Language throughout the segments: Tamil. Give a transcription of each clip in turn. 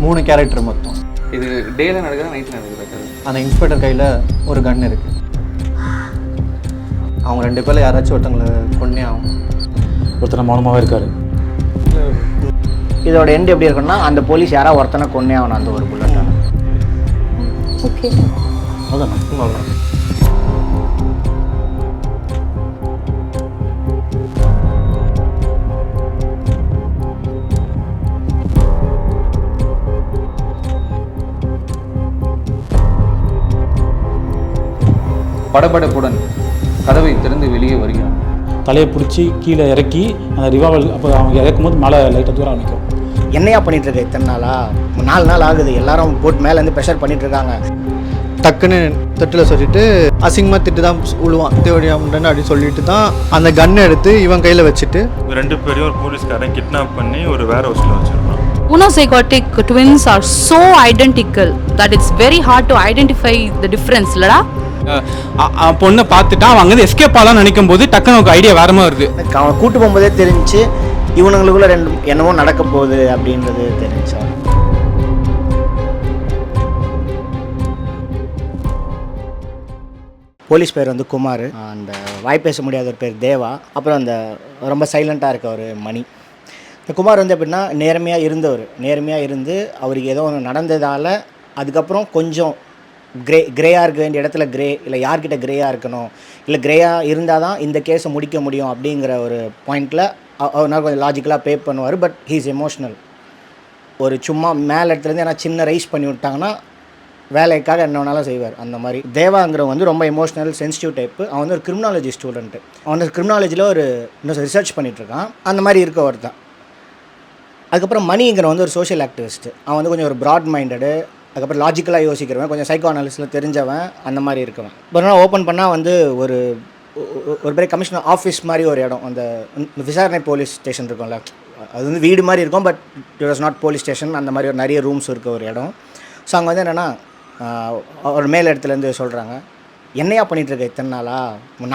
3 கேரக்டர் மொத்தம். இது டேல நடக்குதா நைட்டில் நடக்குதா? அந்த இன்ஸ்பெக்டர் கையில் ஒரு கன் இருக்குது. அவங்க 2 பேரில் யாராச்சும் ஒருத்தங்களை கொன்னே ஆகும். ஒருத்தர் மௌனமாகவே இருக்கார். இதோட எண்ட் எப்படி இருக்குன்னா, அந்த போலீஸ் யாராவது ஒருத்தனை கொன்னே ஆகணும் அந்த ஒரு புல்லட்டான. ஓகே, அதான் அவ்வளோ. படபடப்புடன் கதவை திறந்து வெளியே வருகிறான். தலையை பிடிச்சி கீழே இறக்கி அந்த ரிவால்வர் அப்போ அவங்க இறக்கும் போது மேலே லைட்டாக தூரம் நிற்கும். என்னையா பண்ணிட்டு இருக்க இத்தனை நாளா? 4 நாள் ஆகுது, எல்லாரும் போட்டு மேலேருந்து ப்ரெஷர் பண்ணிட்டு இருக்காங்க. டக்குன்னு தொட்டில் சொல்லிட்டு அசிங்கமாக திட்டு தான் விழுவான். தேவடியாமன்னு அப்படி சொல்லிட்டு தான் அந்த கன்னை எடுத்து இவன் கையில் வச்சுட்டு 2 பேரையும் ஒரு போலீஸ்காரன் கிட்னாப் பண்ணி ஒரு வேர் ஹவுஸில் வச்சுருக்கான். Monozygotic twins are so identical that it's very hard to identify the difference, இல்லடா? பொண்ணை பார்த்துட்டா அவங்க வந்து எஸ்கேப் ஆகலாம்னு நினைக்கும் போது டக்குன்னு நமக்கு ஐடியா வேற மாதிரி வருது. அவன் கூட்டு போகும்போதே தெரிஞ்சு இவனுங்களுக்குள்ள என்னவோ நடக்க போகுது அப்படின்றது தெரிஞ்சு. போலீஸ் பேர் வந்து குமார், அந்த வாய் பேச முடியாத ஒரு பேர் தேவா, அப்புறம் அந்த ரொம்ப சைலண்ட்டாக இருக்க ஒரு மணி. இந்த குமார் வந்து எப்படின்னா நேர்மையாக இருந்து அவருக்கு ஏதோ ஒன்று நடந்ததால் அதுக்கப்புறம் கொஞ்சம் கிரேயாக இருக்க வேண்டிய இடத்துல இல்லை யார்கிட்ட கிரேயாக இருக்கணும், இல்லை கிரேயாக இருந்தால் தான் இந்த கேஸை முடிக்க முடியும் அப்படிங்கிற ஒரு பாயிண்டில் அவனால் கொஞ்சம் லாஜிக்கலாக பே பண்ணுவார். But he's emotional. ஒரு சும்மா மேலே இடத்துலேருந்து ஏன்னா சின்ன ரைஸ் பண்ணி விட்டாங்கன்னா வேலைக்காக என்ன வேணாலும் செய்வார். அந்த மாதிரி தேவாங்கிறவங்க வந்து ரொம்ப எமோஷ்னல் சென்சிட்டிவ் டைப்பு. அவன் வந்து ஒரு கிரிமினாலஜி ஸ்டூடெண்ட்டு. அவன் வந்து கிரிமினாலஜியில் ஒரு இன்னும் ரிசர்ச் பண்ணிகிட்ருக்கான். அந்த மாதிரி இருக்க ஒருத்தான். அதுக்கப்புறம் மணிங்கிற வந்து ஒரு சோஷியல் ஆக்டிவிஸ்ட்டு. அவன் வந்து கொஞ்சம் ஒரு ப்ராட் மைண்டடு, அதுக்கப்புறம் லாஜிக்கலாக யோசிக்கிறவன், கொஞ்சம் சைக்கோ அனாலிசிஸில் தெரிஞ்சவன், அந்த மாதிரி இருக்கவன். இப்போ நான் ஓப்பன் பண்ணால் வந்து ஒரு பெரிய கமிஷனர் ஆஃபீஸ் மாதிரி ஒரு இடம், அந்த விசாரணை போலீஸ் ஸ்டேஷன் இருக்கும்ல, அது வந்து வீடு மாதிரி இருக்கும். But it was not police station. அந்த மாதிரி ஒரு நிறைய ரூம்ஸ் இருக்க ஒரு இடம். ஸோ அங்கே வந்து என்னென்னா ஒரு மேல் இடத்துலேருந்து சொல்கிறாங்க, என்னையா பண்ணிகிட்ருக்க இத்தனை நாளா?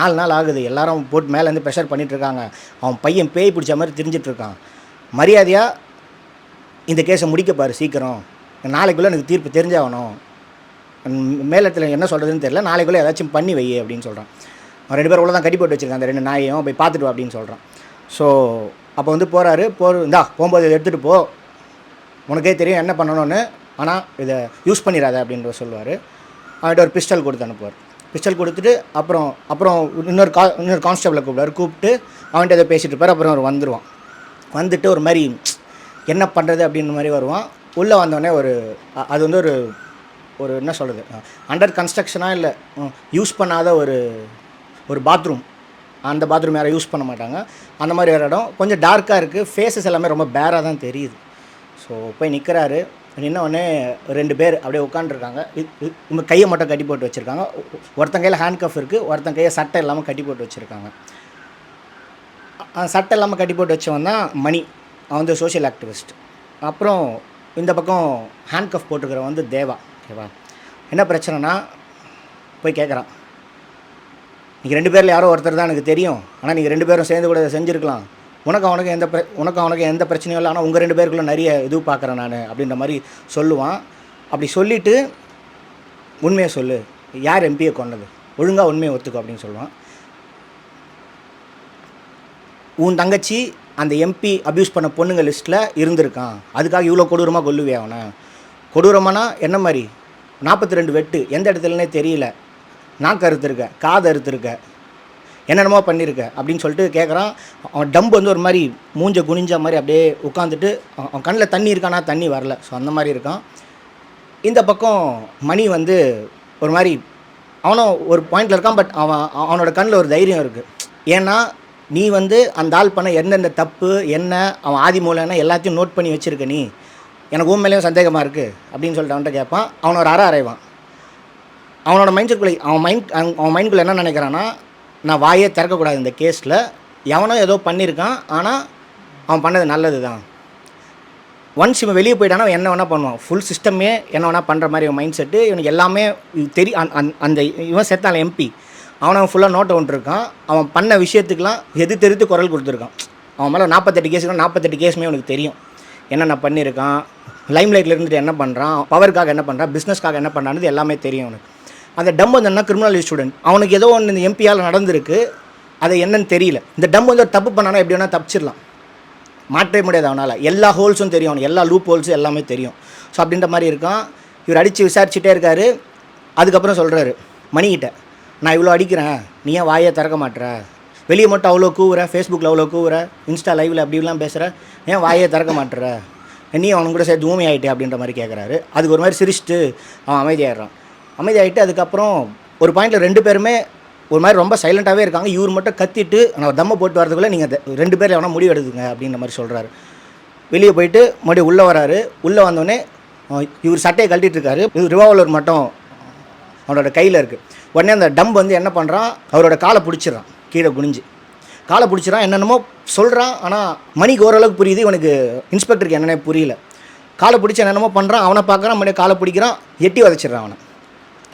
4 நாள் ஆகுது, எல்லாரும் போட்டு மேலேருந்து ப்ரெஷர் பண்ணிகிட்ருக்காங்க. அவன் பையன் பேய் பிடிச்ச மாதிரி தெரிஞ்சிட்ருக்கான். மரியாதையாக இந்த கேஸை முடிக்கப்பாரு சீக்கிரம், நாளைக்குள்ளே எனக்கு தீர்ப்பு தெரிஞ்சாகணும். மேலத்தில் என்ன சொல்கிறதுன்னு தெரியல, நாளைக்குள்ளே ஏதாச்சும் பண்ணி வை அப்படின்னு சொல்கிறான். அவன் 2 பேர் உள்ள தான் கட்டி போட்டு வச்சுருக்கான். அந்த 2 நாயையும் போய் பார்த்துட்டு வா அப்படின்னு சொல்கிறான். ஸோ அப்போ வந்து போகிறாரு. போகும்போது இதை எடுத்துகிட்டு போ, உனக்கே தெரியும் என்ன பண்ணணும்னு, ஆனால் இதை யூஸ் பண்ணிடாத அப்படின்ற சொல்லுவார். அவன்கிட்ட ஒரு பிஸ்டல் கொடுத்து அனுப்புவார். பிஸ்டல் கொடுத்துட்டு அப்புறம் இன்னொரு கான்ஸ்டபிளை கூப்பிட்டு அவன்கிட்ட இதை பேசிகிட்டு இருப்பார். அப்புறம் அவர் வந்துடுவான். வந்துட்டு ஒரு மாதிரி என்ன பண்ணுறது அப்படின்ற மாதிரி வருவான். உள்ளே வந்தோடனே அது வந்து ஒரு என்ன சொல்கிறது, அண்டர் கன்ஸ்ட்ரக்ஷனாக இல்லை யூஸ் பண்ணாத ஒரு பாத்ரூம். அந்த பாத்ரூம் யாரும் யூஸ் பண்ண மாட்டாங்க. அந்த மாதிரி ஒரு இடம் கொஞ்சம் டார்க்காக இருக்குது. ஃபேஸஸ் எல்லாமே ரொம்ப பேராக தான் தெரியுது. ஸோ போய் நிற்கிறாரு. நின்னோடனே 2 பேர் அப்படியே உட்காந்துருக்காங்க. இவங்க கையை மட்டும் கட்டி போட்டு வச்சுருக்காங்க. ஒருத்தன் கையில் ஹேண்ட் கஃப் இருக்குது, ஒருத்தன் கையை சட்டை இல்லாமல் கட்டி போட்டு வச்சுருக்காங்க. சட்டை இல்லாமல் கட்டி போட்டு வச்சவன் தான் மணி. அவன் வந்து சோஷியல் ஆக்டிவிஸ்ட். அப்புறம் இந்த பக்கம் ஹேண்ட் கஃப் போட்டுக்கிறவன் வந்து தேவா. ஓகேவா? என்ன பிரச்சனைனா போய் கேட்குறான், நீங்கள் 2 பேரில் யாரோ ஒருத்தர் தான் எனக்கு தெரியும், ஆனால் நீங்கள் 2 பேரும் சேர்ந்து கூட இதை செஞ்சுருக்கலாம். உனக்கு எந்த பிரச்சனையும் இல்லை, ஆனால் உங்கள் 2 பேருக்குள்ள நிறைய இது பார்க்குறேன் நான் அப்படின்ற மாதிரி சொல்லுவான். அப்படி சொல்லிவிட்டு உண்மையை சொல்லு, யார் எம்பியை கொண்டது, ஒழுங்காக உண்மையை ஒத்துக்கும் அப்படின்னு சொல்லுவான். உன் தங்கச்சி அந்த எம்பி அப்யூஸ் பண்ண பொண்ணுங்க லிஸ்ட்டில் இருந்திருக்கான், அதுக்காக இவ்வளோ கொடூரமாக கொல்லுவே அவனை? கொடூரமானா என்ன மாதிரி? 42 வெட்டு, எந்த இடத்துலனே தெரியல, நாக்கு அறுத்துருக்க, காது அறுத்துருக்க, என்னென்னமோ பண்ணியிருக்க அப்படின்னு சொல்லிட்டு கேட்குறான். அவன் டம்பு வந்து ஒரு மாதிரி மூஞ்ச குனிஞ்ச மாதிரி அப்படியே உட்காந்துட்டு, அவன் கண்ணில் தண்ணி இருக்கானா தண்ணி வரல. ஸோ அந்த மாதிரி இருக்கான். இந்த பக்கம் மணி வந்து ஒரு மாதிரி அவனும் ஒரு பாயிண்டில் இருக்கான். பட் அவனோட கண்ணில் ஒரு தைரியம் இருக்குது. ஏன்னா நீ வந்து அந்த ஆள் பண்ண எந்தெந்த தப்பு என்ன, அவன் ஆதி மூலம்னா எல்லாத்தையும் நோட் பண்ணி வச்சுருக்க, நீ எனக்கு உண்மையிலேயும் சந்தேகமாக இருக்குது அப்படின்னு சொல்லிட்டு அவன்கிட்ட கேட்பான். அவனை ஒரு அரைவான். அவனோட அவன் மைண்ட்குள்ளே என்ன நினைக்கிறான்னா, நான் வாயே திறக்கக்கூடாது இந்த கேஸில், எவனோ ஏதோ பண்ணியிருக்கான், ஆனால் அவன் பண்ணது நல்லது தான். ஒன்ஸ் இவன் வெளியே போயிட்டானா என்ன வேணால் பண்ணுவான். ஃபுல் சிஸ்டமே என்ன வேணால் பண்ணுற மாதிரி இவன் மைண்ட் செட்டு. இவனுக்கு எல்லாமே தெரியும். அந்த இவன் செத்தான எம்பி அவன் ஃபுல்லாக நோட்டை வந்துருக்கான். அவன் பண்ண விஷயத்துக்கெலாம் எதிர்த்து குரல் கொடுத்துருக்கான். அவன் மேலே 48 கேஸுக்கு 48 கேஸுமே அவனுக்கு தெரியும். என்னென்ன பண்ணியிருக்கான், லைம் லைட்டில் இருந்துட்டு என்ன பண்ணுறான், பவருக்காக என்ன பண்ணுறான், பிஸ்னஸ்க்காக என்ன பண்ணுறான்னு எல்லாமே தெரியும் அவனுக்கு. அந்த டம் வந்து என்ன கிரிமினாலஜி ஸ்டூடெண்ட், அவனுக்கு ஏதோ ஒன்று இந்த எம்பியால் நடந்திருக்கு, அது என்னன்னு தெரியல. இந்த டம் வந்து ஒரு தப்பு பண்ணானா எப்படி வேணால் தப்பிச்சிடலாம், மாற்றவே முடியாது அவனால். எல்லா ஹோல்ஸும் தெரியும் அவனுக்கு, எல்லா லூப் ஹோல்ஸும் எல்லாமே தெரியும். ஸோ அப்படின்ற மாதிரி இருக்கான். இவர் அடித்து விசாரிச்சுட்டே இருக்கார். அதுக்கப்புறம் சொல்கிறாரு மணிக்கிட்ட, நான் இவ்வளோ அடிக்கிறேன், நீ ஏன் வாயை திறக்க மாட்டுற, வெளியே மட்டும் அவ்வளோ கூவுற, ஃபேஸ்புக்கில் அவ்வளோ கூவுற, இன்ஸ்டா லைவில் அப்படிலாம் பேசுகிற, ஏன் வாயை திறக்க மாட்டுற, நீ அவனுக்கு கூட சேர்த்து ஊமி ஆகிட்டே அப்படின்ற மாதிரி கேட்குறாரு. அதுக்கு ஒரு மாதிரி சிரிச்சுட்டு அவன் அமைதியாகிடுறான். அமைதியாகிட்டு அதுக்கப்புறம் ஒரு பாயிண்டில் 2 பேருமே ஒரு மாதிரி ரொம்ப சைலண்ட்டாகவே இருக்காங்க. இவர் மட்டும் கத்திட்டு நான் தம்மை போட்டு வரதுக்குள்ளே நீங்கள் 2 பேர் எவனா முடிவு எடுத்துங்க அப்படின்ற மாதிரி சொல்கிறாரு. வெளியே போயிட்டு மறுபடியும் உள்ளே வராரு. உள்ளே வந்தோடனே இவர் சட்டையை கழட்டிட்டு இருக்காரு. இது ரிவால்வர் மட்டும் அவனோட கையில் இருக்குது. உடனே அந்த டம் வந்து என்ன பண்ணுறான், அவரோட காலை பிடிச்சிடறான், கீழே குனிஞ்சு காலை பிடிச்சிடறான். என்னென்னமோ சொல்கிறான். ஆனால் மணிக்கு ஓரளவுக்கு புரியுது, இவனுக்கு இன்ஸ்பெக்டருக்கு என்னென்ன புரியல. காலை பிடிச்சி என்னென்னமோ பண்ணுறான். அவனை பார்க்குறான், மறுபடியும் காலை பிடிக்கிறான், எட்டி வதச்சிட்றான்.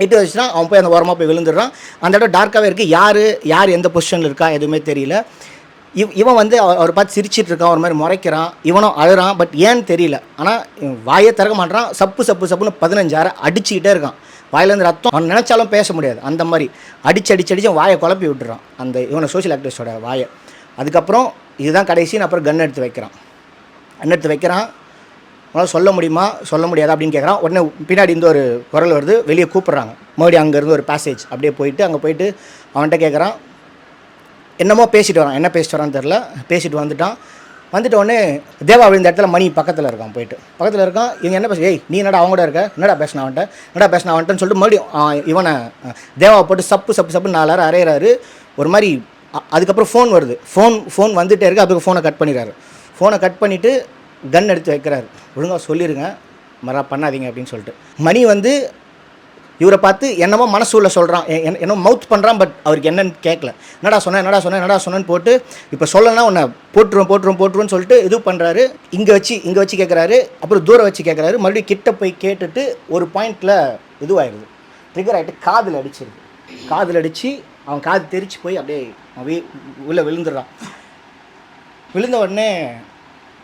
எட்டி வச்சுட்டான். அவன் போய் அந்த ஓரமாக போய் விழுந்துடுறான். அந்த இடம் டார்க்காகவே இருக்குது. யார் எந்த பொசிஷனில் இருக்கா எதுவுமே தெரியல. இவன் வந்து அவர் பார்த்து சிரிச்சிட்டு இருக்கான், ஒரு மாதிரி முறைக்கிறான். இவனும் அழுறான், பட் ஏன்னு தெரியல. ஆனால் வாயே திறக்க மாட்டான். சப்புன்னு 15 அடிச்சுக்கிட்டே இருக்கான். வாயிலேருந்து ரத்தம், அவன் நினச்சாலும் பேச முடியாது. அந்த மாதிரி அடிச்சு வாயை குழப்பி விட்டுறான் அந்த இவனை சோஷியல் ஆக்டிவிஸ்டோட வாயை. அதுக்கப்புறம் இதுதான் கடைசி. அப்புறம் கன் எடுத்து வைக்கிறான். அவனால் சொல்ல முடியுமா சொல்ல முடியாதா அப்படின்னு கேட்குறான். உடனே பின்னாடி இந்த ஒரு குரல் வருது, வெளியே கூப்பிட்றாங்க. மறுபடியும் அங்கேருந்து ஒரு பேசேஜ் அப்படியே போயிட்டு அங்கே போயிட்டு அவன்கிட்ட கேட்குறான். என்னமோ பேசிட்டு வரான், என்ன பேசிட்டு வரான்னு தெரில. பேசிட்டு வந்துட்ட உடனே தேவா இந்த இடத்துல மணி பக்கத்தில் இருக்கான். இவங்க என்ன பேச, ஏய் நீ என்னடா அவங்க கூட இருக்க, என்னடா பேசினா அவன்ட்டன்னு சொல்லிட்டு மறுபடியும் இவனை தேவாவை போட்டு சப்பு 4 நேரம் அரைகிறாரு ஒரு மாதிரி. அதுக்கப்புறம் ஃபோன் வருது. ஃபோன் வந்துகிட்டே இருக்குது. அதுக்கு ஃபோனை கட் பண்ணிடுறாரு. ஃபோனை கட் பண்ணிவிட்டு கன் எடுத்து வைக்கிறாரு. ஒழுங்காக சொல்லிடுங்க, மறா பண்ணாதீங்க அப்படின்னு சொல்லிட்டு. மணி வந்து இவரை பார்த்து என்னமோ மனசு உள்ள சொல்கிறான், என்னமோ மவுத் பண்ணுறான். பட் அவருக்கு என்னன்னு கேட்கல. என்னடா சொன்னேன்னு போட்டு இப்போ சொல்லனா உன்னை போட்டுருவோன்னு சொல்லிட்டு இது பண்ணுறாரு. இங்கே வச்சு கேட்குறாரு. அப்புறம் தூரம் வச்சு கேட்குறாரு. மறுபடியும் கிட்ட போய் கேட்டுட்டு ஒரு பாயிண்டில் இதுவாகிடுது, ட்ரிகர் ஆகிட்டு காதில் அடித்து அவன் காது தெரிச்சு போய் அப்படியே உள்ளே விழுந்துடுறான். விழுந்த உடனே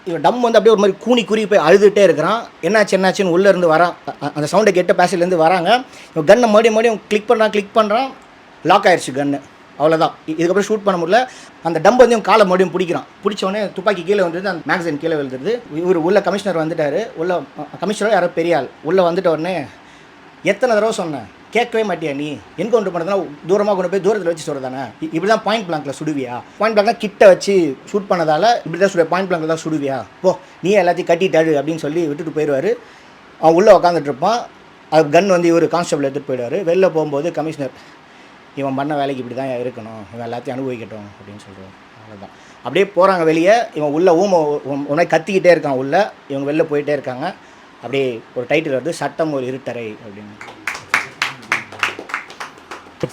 இவன் டம் வந்து அப்படியே ஒரு மாதிரி கூறி போய் அழுதுகிட்டே இருக்கிறான். என்னாச்சுன்னு உள்ளேருந்து வரான். அந்த சவுண்டை கேட்ட பேசிலேருந்து வராங்க. இவன் கன்னை மறுபடியும் கிளிக் பண்ணுறான். லாக் ஆயிடுச்சு கன்று. அவ்வளோதான். இதுக்கப்புறம் ஷூட் பண்ண முடியல. அந்த டம் வந்து இவன் காலை மறுபடியும் பிடிச்சோடனே துப்பாக்கி கீழே வந்துடுது, அந்த மேக்சின் கீழே விழுந்துருது. இவர் உள்ள கமிஷனர் வந்துட்டார். கமிஷனரோ யாரோ பெரிய ஆள் உள்ளே வந்துட்ட உடனே, எத்தனை தடவை சொன்னேன், கேட்கவே மாட்டியா நீ, என்கவுண்டர் பண்ணதுனா தூரமாக கொண்டு போய் தூரத்தில் வச்சு சொல்கிறதானே, இப்படி தான் பாயிண்ட் பிளாங்கில் சுடுவியா, பாயிண்ட் பிளாங்க்லாம் கிட்ட வச்சு ஷூட் பண்ணதால் இப்படி தான் பாயிண்ட் பிளாங்கில் தான் சுடுவியா, போ நீ எல்லாத்தையும் கட்டிட்டாடு அப்படின்னு சொல்லி விட்டுட்டு போயிடுவார். அவன் உள்ளே உட்காந்துட்ருப்பான். அது கன் வந்து இவர் கான்ஸ்டபிள் எடுத்துகிட்டு போயிடுவார். வெளில போகும்போது கமிஷனர், இவன் பண்ண வேலைக்கு இப்படி தான் இருக்கணும், இவன் எல்லாத்தையும் அனுபவிக்கட்டும் அப்படின்னு சொல்லுவார். அவ்வளோதான். அப்படியே போகிறாங்க வெளியே. இவன் உள்ளே உடனே கத்திக்கிட்டே இருக்கான். உள்ளே இவங்க வெளில போயிட்டே இருக்காங்க. அப்படியே ஒரு டைட்டில் வருது, சட்டம் ஒரு இருட்டறை அப்படின்னு.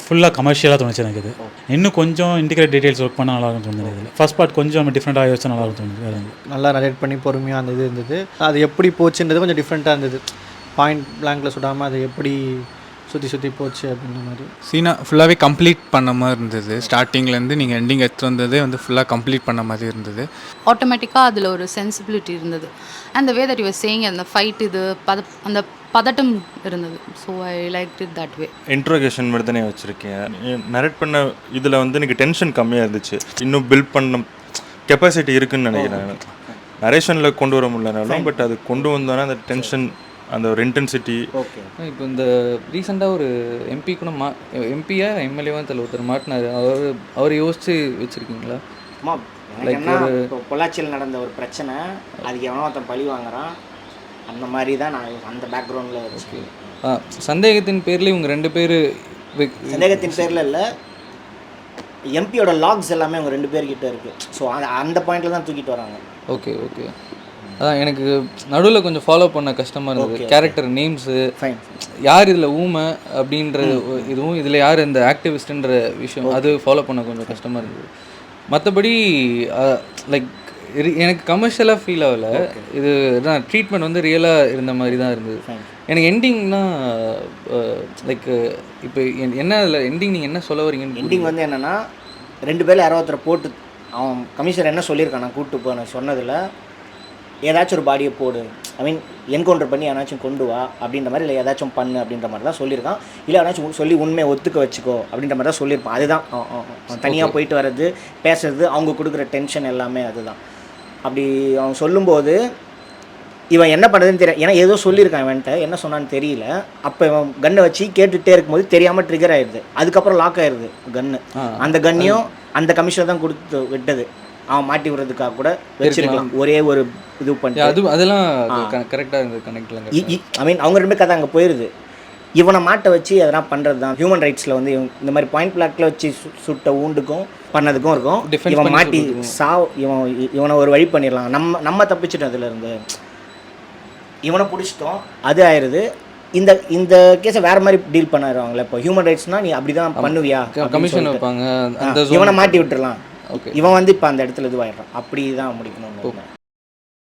ஃபுல்லாக கமர்ஷியலாக தோணுச்சு எனக்கு. இது இன்னும் கொஞ்சம் இன்டிகிரேட் டீட்டெயில்ஸ் ஒர்க் பண்ணால் நல்லா இருக்கும் தோணுது. இதில் ஃபர்ஸ்ட் பார்ட் கொஞ்சம் டிஃப்ரெண்ட்டாக யோசிச்சா நல்லா இருக்கும் தோணுது. நல்லா நரேட் பண்ணி பொறுமையாக அந்த இது இருந்தது. அது எப்படி போச்சுன்றது கொஞ்சம் டிஃப்ரெண்ட்டாக இருந்தது. பாயிண்ட் பிளாங்கில் சுடாமல் அது எப்படி சுற்றி போச்சு அப்படின்ற மாதிரி சீனா ஃபுல்லாகவே கம்ப்ளீட் பண்ண மாதிரி இருந்தது. ஸ்டார்டிங்லேருந்து நீங்கள் எண்டிங் எடுத்து வந்ததே வந்து ஃபுல்லாக கம்ப்ளீட் பண்ண மாதிரி இருந்தது. ஆட்டோமேட்டிக்காக அதில் ஒரு சென்சிபிலிட்டி இருந்தது. And the way that you were saying, அந்த ஃபைட் இது அந்த பதட்டம் இருந்தது. So I like it that way. Interrogation மாதிரி தானே வச்சுருக்கேன். நரேட் பண்ண இதில் வந்து எனக்கு டென்ஷன் கம்மியாக இருந்துச்சு. இன்னும் பில்ட் பண்ண கெப்பாசிட்டி இருக்குதுன்னு நினைக்கிறேன். நரேஷனில் கொண்டு வர முடியலனாலும் பட் அது கொண்டு வந்தோன்னா அந்த டென்ஷன், அந்த ஒரு இன்டென்சிட்டி. ஓகே. இப்போ இந்த ரீசெண்டாக ஒரு எம்பி கூட எம்பியா எம்எல்ஏவாக தெரியல ஒருத்தர் மாட்டினார். அவர் யோசிச்சு வச்சுருக்கீங்களா? லைக் பொள்ளாச்சியில் நடந்த ஒரு பிரச்சனை, அதுக்கு எவனோ ஒருத்தன் பழி வாங்குறான், அந்த மாதிரி தான் நான் அந்த பேக்ரவுண்டில் வச்சுக்கேன். சந்தேகத்தின் பேரில் இவங்க 2 பேர், சந்தேகத்தின் பேரில் இல்லை, எம்பியோட லாக்ஸ் எல்லாமே அவங்க 2 பேர்கிட்ட இருக்குது. ஸோ அந்த பாயிண்டில் தான் தூக்கிட்டு வராங்க. ஓகே. அதான் எனக்கு நடுவில் கொஞ்சம் ஃபாலோ பண்ண கஷ்டமாக இருந்தது. கேரக்டர் நேம்ஸு, யார் இதில் ஊமை அப்படின்ற இதுவும், இதில் யார் இந்த ஆக்டிவிஸ்ட்ன்ற விஷயம், அது ஃபாலோ பண்ண கொஞ்சம் கஷ்டமாக இருந்தது. மற்றபடி லைக் எனக்கு கமர்ஷியலாக ஃபீல் ஆகலை. இது தான் ட்ரீட்மெண்ட் வந்து ரியலாக இருந்த மாதிரி தான் இருந்தது. எனக்கு எண்டிங்னா லைக் இப்போ என்ன அதில் எண்டிங் நீங்கள் என்ன சொல்ல வரீங்கன்னு? எண்டிங் வந்து என்னென்னா 2 பேரில் யாரோ ஒருத்தரை போட்டு, அவன் கமிஷனர் என்ன சொல்லியிருக்கான், நான் கூப்பிட்டு போன சொன்னதில் ஏதாச்சும் ஒரு பாடியை போடு, ஐ மீன் என்கவுண்டர் பண்ணி யாராச்சும் கொண்டு வா அப்படின்ற மாதிரி, இல்லை ஏதாச்சும் பண்ணு அப்படின்ற மாதிரி தான் சொல்லியிருக்கான். இல்லை யாராச்சும் சொல்லி உண்மையை ஒத்துக்க வச்சுக்கோ அப்படின்ற மாதிரி தான் சொல்லியிருப்பான். அதுதான் தனியாக போயிட்டு வர்றது, பேசுறது, அவங்க கொடுக்குற டென்ஷன் எல்லாமே அதுதான். அப்படி அவன் சொல்லும்போது இவன் என்ன பண்ணுறதுன்னு தெரியும். ஏன்னா ஏதோ சொல்லியிருக்கான் இவன்ட்ட, என்ன சொன்னான்னு தெரியல. அப்போ இவன் கன்னை வச்சு கேட்டுகிட்டே இருக்கும்போது தெரியாமல் ட்ரிகர் ஆயிடுது. அதுக்கப்புறம் லாக் ஆயிடுது கன்று. அந்த கன்னையும் அந்த கமிஷனர் தான் கொடுத்து விட்டது. அவன் மாட்டி விடுறதுக்காக கூட வச்சிருக்கலாம். ஒரே ஒரு இது பண்ணி அதெல்லாம் கரெக்டாக இருந்தது கனெக்ட்லங்க. ஐ மீன் அவங்க ரெண்டு கதை அங்கே போயிடுது. இவனை மாட்டை வச்சு எதனா பண்ணுறது தான் ஹியூமன் ரைட்ஸில் வந்து இந்த மாதிரி பாயிண்ட் பிளாக்ல வச்சு சுட்ட ஊண்டுக்கும் பண்ணதுக்கும் இருக்கும். இவன் மாட்டி இவனை ஒரு வழி பண்ணிடலாம், நம்ம தப்பிச்சிட்டோம் அதுலேருந்து, இவனை பிடிச்சிட்டோம், அது ஆயிடுது. இந்த கேஸை வேற மாதிரி டீல் பண்ணிடுவாங்களே. இப்போ ஹியூமன் ரைட்ஸ்னா நீ அப்படி தான் பண்ணுவியா, கமிஷன் வைப்பாங்க, இவனை மாட்டி விட்டுறலாம். இவன் வந்து இப்போ அந்த இடத்துல இதுவாயிடுறான். அப்படி தான் முடிக்கணும்.